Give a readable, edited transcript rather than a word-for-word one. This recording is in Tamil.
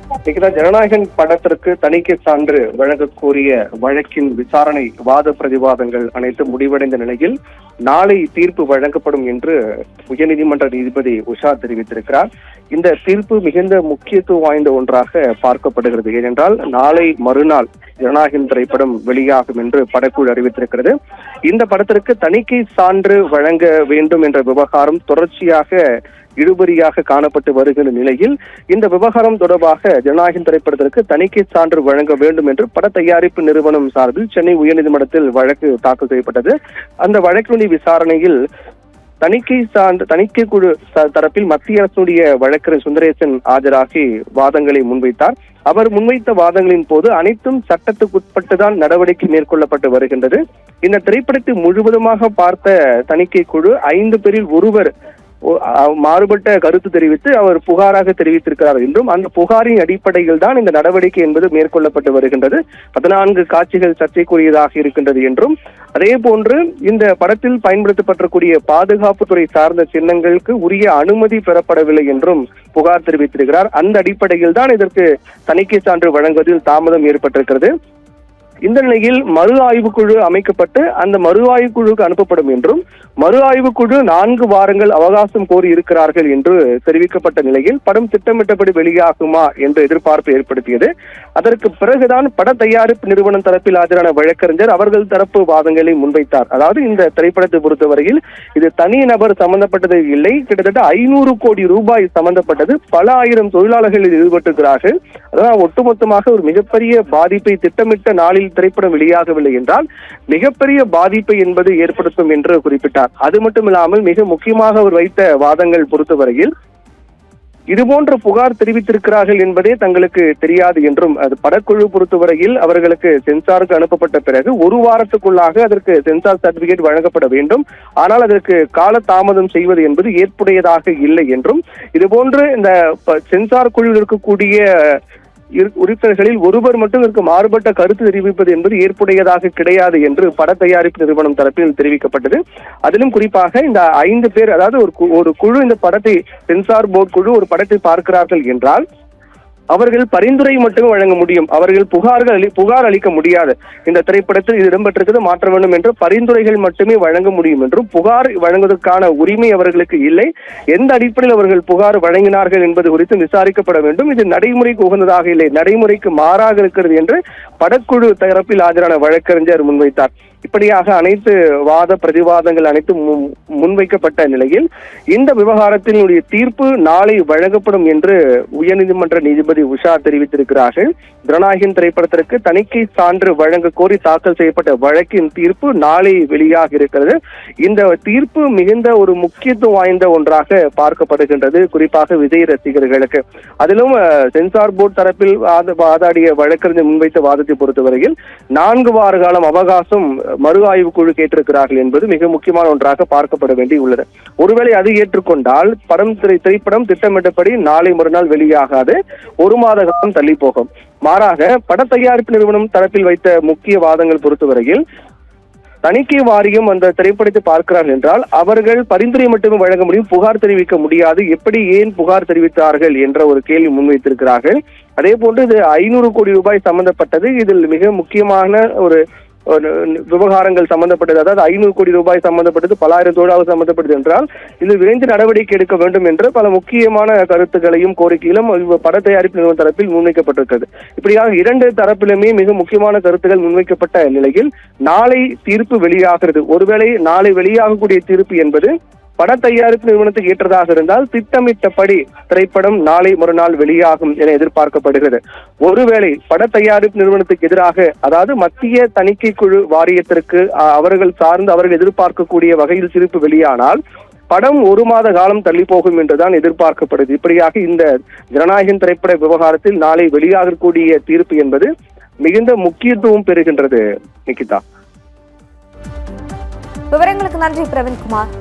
ஜனநாயகன் படத்திற்கு தணிக்கை சான்று வழங்க கோரிய வழக்கின் விசாரணை வாத பிரதிவாதங்கள் அனைத்து முடிவடைந்த நிலையில் நாளை தீர்ப்பு வழங்கப்படும் என்று உயர்நீதிமன்ற நீதிபதி உஷா தெரிவித்திருக்கிறார். இந்த தீர்ப்பு மிகுந்த முக்கியத்துவம் வாய்ந்த ஒன்றாக பார்க்கப்படுகிறது. ஏனென்றால் நாளை மறுநாள் ஜனநாயகன் திரைப்படம் வெளியாகும் என்று படக்குழு அறிவித்திருக்கிறது. இந்த படத்திற்கு தணிக்கை சான்று வழங்க வேண்டும் என்ற விவகாரம் தொடர்ச்சியாக இழுபறியாக காணப்பட்டு வருகிற நிலையில் இந்த விவகாரம் தொடர்பாக ஜனநாயகன் திரைப்படத்திற்கு தணிக்கை சான்று வழங்க வேண்டும் என்று பட தயாரிப்பு நிறுவனம் சார்பில் சென்னை உயர்நீதிமன்றத்தில் வழக்கு தாக்கல் செய்யப்பட்டது. அந்த வழக்கினுடைய விசாரணையில் தணிக்கை குழு தரப்பில் மத்திய அரசுடைய வழக்கறிஞர் சுந்தரேசன் ஆஜராகி வாதங்களை முன்வைத்தார். அவர் முன்வைத்த வாதங்களின் போது அனைத்தும் சட்டத்துக்குட்பட்டுதான் நடவடிக்கை மேற்கொள்ளப்பட்டு வருகின்றது. இந்த திரைப்படத்தை முழுவதுமாக பார்த்த தணிக்கை குழு 5 பேரில் ஒருவர் மாறுபட்ட கருத்து தெரிவித்து அவர் புகாராக தெரிவித்திருக்கிறார் என்றும் அந்த புகாரின் அடிப்படையில் தான் இந்த நடவடிக்கை என்பது மேற்கொள்ளப்பட்டு வருகின்றது. 14 காட்சிகள் சர்ச்சைக்குரியதாக இருக்கின்றது என்றும் அதே போன்று இந்த படத்தில் பயன்படுத்தப்படக்கூடிய பாதுகாப்புத்துறை சார்ந்த சின்னங்களுக்கு உரிய அனுமதி பெறப்படவில்லை என்றும் புகார் தெரிவித்திருக்கிறார். அந்த அடிப்படையில் தான் இதற்கு தணிக்கை சான்று வழங்குவதில் தாமதம் ஏற்பட்டிருக்கிறது. இந்த நிலையில் மறு ஆய்வு குழு அமைக்கப்பட்டு அந்த மறு ஆய்வு குழுவுக்கு அனுப்பப்படும் என்றும் மறு ஆய்வு குழு 4 வாரங்கள் அவகாசம் கோரி இருக்கிறார்கள் என்று தெரிவிக்கப்பட்ட நிலையில் படம் திட்டமிட்டபடி வெளியாகுமா என்ற எதிர்பார்ப்பு ஏற்படுத்தியது. அதற்கு பிறகுதான் பட தயாரிப்பு நிறுவனம் தரப்பில் ஆஜரான வழக்கறிஞர் அவர்கள் தரப்பு வாதங்களை முன்வைத்தார். அதாவது இந்த திரைப்படத்தை பொறுத்தவரையில் இது தனி நபர் சம்பந்தப்பட்டது இல்லை, கிட்டத்தட்ட 500 கோடி ரூபாய் சம்பந்தப்பட்டது. பல ஆயிரம் தொழிலாளர்கள் ஈடுபட்டிருக்கிறார்கள். அதாவது ஒட்டுமொத்தமாக ஒரு மிகப்பெரிய பாதிப்பை திட்டமிட்ட நாளில் திரைப்படம் வெளியாகவில்லை என்றால் மிகப்பெரிய பாதிப்பை என்பது ஏற்படுத்தும் என்று குறிப்பிட்டார். அது மட்டுமில்லாமல் மிக முக்கியமாக அவர் வைத்த வாதங்கள் பொறுத்தவரையில் இதுபோன்ற புகார் தெரிவித்திருக்கிறார்கள் என்பதே தங்களுக்கு தெரியாது என்றும் அது படக்குழு பொறுத்தவரையில் அவர்களுக்கு சென்சாருக்கு அனுப்பப்பட்ட பிறகு 1 வாரத்துக்குள்ளாக அதற்கு சென்சார் சர்டிபிகேட் வழங்கப்பட வேண்டும். ஆனால் அதற்கு கால தாமதம் செய்வது என்பது ஏற்புடையதாக இல்லை என்றும் இதுபோன்று இந்த சென்சார் குழுவில் இருக்கக்கூடிய உறுப்பினர்களில் ஒருவர் மட்டும் இதற்கு மாறுபட்ட கருத்து தெரிவிப்பது என்பது ஏற்புடையதாக கிடையாது என்று பட தயாரிப்பு நிறுவனம் தரப்பில் தெரிவிக்கப்பட்டது. அதிலும் குறிப்பாக இந்த 5 பேர், அதாவது ஒரு குழு இந்த படத்தை சென்சார் போர்டு குழு ஒரு படத்தை பார்க்கிறார்கள் என்றால் அவர்கள் பரிந்துரை மட்டுமே வழங்க முடியும். அவர்கள் புகார் அளிக்க முடியாது. இந்த திரைப்படத்தில் இது இடம்பெற்றிருக்கிறது மாற்ற வேண்டும் என்று பரிந்துரைகள் மட்டுமே வழங்க முடியும் என்றும் புகார் வழங்குவதற்கான உரிமை அவர்களுக்கு இல்லை. எந்த அடிப்படையில் அவர்கள் புகார் வழங்கினார்கள் என்பது குறித்து விசாரிக்கப்பட வேண்டும். இது நடைமுறைக்கு உகந்ததாக இல்லை, நடைமுறைக்கு மாறாக இருக்கிறது என்று படக்குழு தரப்பில் ஆஜரான வழக்கறிஞர் முன்வைத்தார். இப்படியாக அனைத்து வாத பிரதிவாதங்கள் அனைத்தும் முன்வைக்கப்பட்ட நிலையில் இந்த விவகாரத்தினுடைய தீர்ப்பு நாளை வழங்கப்படும் என்று உயர்நீதிமன்ற நீதிபதி உஷா தெரிவித்திருக்கிறார்கள். ஜனநாயகன் திரைப்படத்திற்கு தணிக்கை சான்று வழங்க கோரி தாக்கல் செய்யப்பட்ட வழக்கின் தீர்ப்பு நாளை வெளியாக இருக்கிறது. இந்த தீர்ப்பு மிகுந்த ஒரு முக்கியத்துவம் வாய்ந்த ஒன்றாக பார்க்கப்படுகின்றது, குறிப்பாக விஜய் ரசிகர்களுக்கு. அதிலும் சென்சார் போர்டு தரப்பில் வாதாடிய வழக்கறிஞர் முன்வைத்த வாதத்தை பொறுத்தவரையில் 4 வார காலம் அவகாசம் மறு ஆய்வு குழு கேட்டிருக்கிறார்கள் என்பது மிக முக்கியமான ஒன்றாக பார்க்கப்பட வேண்டியுள்ளது. ஒருவேளை அது ஏற்றுக்கொண்டால் திரைப்படம் திட்டமிட்டபடி நாளை மறுநாள் வெளியாகாது, 1 மாத காலம் தள்ளி போகும். மாறாக பட தயாரிப்பு நிறுவனம் தரப்பில் வைத்த முக்கிய வாதங்கள் பொறுத்தவரையில் தணிக்கை வாரியம் அந்த திரைப்படத்தை பார்க்கிறார்கள் என்றால் அவர்கள் பரிந்துரை மட்டுமே வழங்க முடியும், புகார் தெரிவிக்க முடியாது. ஏன் புகார் தெரிவித்தார்கள் என்ற ஒரு கேள்வி முன்வைத்திருக்கிறார்கள். அதே போன்று இது 500 கோடி ரூபாய் சம்பந்தப்பட்டது. இதில் மிக முக்கியமான ஒரு விவகாரங்கள் சம்பந்தப்பட்டது, அதாவது 500 கோடி ரூபாய் சம்பந்தப்பட்டது, பல ஆயிரம் தொழிலாளர்கள் சம்பந்தப்பட்டது என்றால் இது விரைந்து நடவடிக்கை எடுக்க வேண்டும் என்று பல முக்கியமான கருத்துக்களையும் கோரிக்கைகளும் பட தயாரிப்பு நிறுவன தரப்பில் முன்வைக்கப்பட்டிருக்கிறது. இப்படியாக 2 தரப்பிலுமே மிக முக்கியமான கருத்துக்கள் முன்வைக்கப்பட்ட நிலையில் நாளை தீர்ப்பு வெளியாகிறது. ஒருவேளை நாளை வெளியாகக்கூடிய தீர்ப்பு என்பது பட தயாரிப்பு நிறுவனத்துக்கு ஏற்றதாக இருந்தால் திட்டமிட்டபடி திரைப்படம் நாளை மறுநாள் வெளியாகும் என எதிர்பார்க்கப்படுகிறது. ஒருவேளை பட தயாரிப்பு நிறுவனத்துக்கு எதிராக, அதாவது மத்திய தணிக்கை குழு வாரியத்திற்கு அவர்கள் எதிர்பார்க்கக்கூடிய வகையில் தீர்ப்பு வெளியானால் படம் 1 மாத காலம் தள்ளி போகும் என்றுதான் எதிர்பார்க்கப்படுது. இப்படியாக இந்த ஜனநாயகன் திரைப்பட விவகாரத்தில் நாளை வெளியாகக்கூடிய தீர்ப்பு என்பது மிகுந்த முக்கியத்துவம் பெறுகின்றது. நிகிதா, விவரங்களுக்கு நன்றி பிரவீன்குமார்.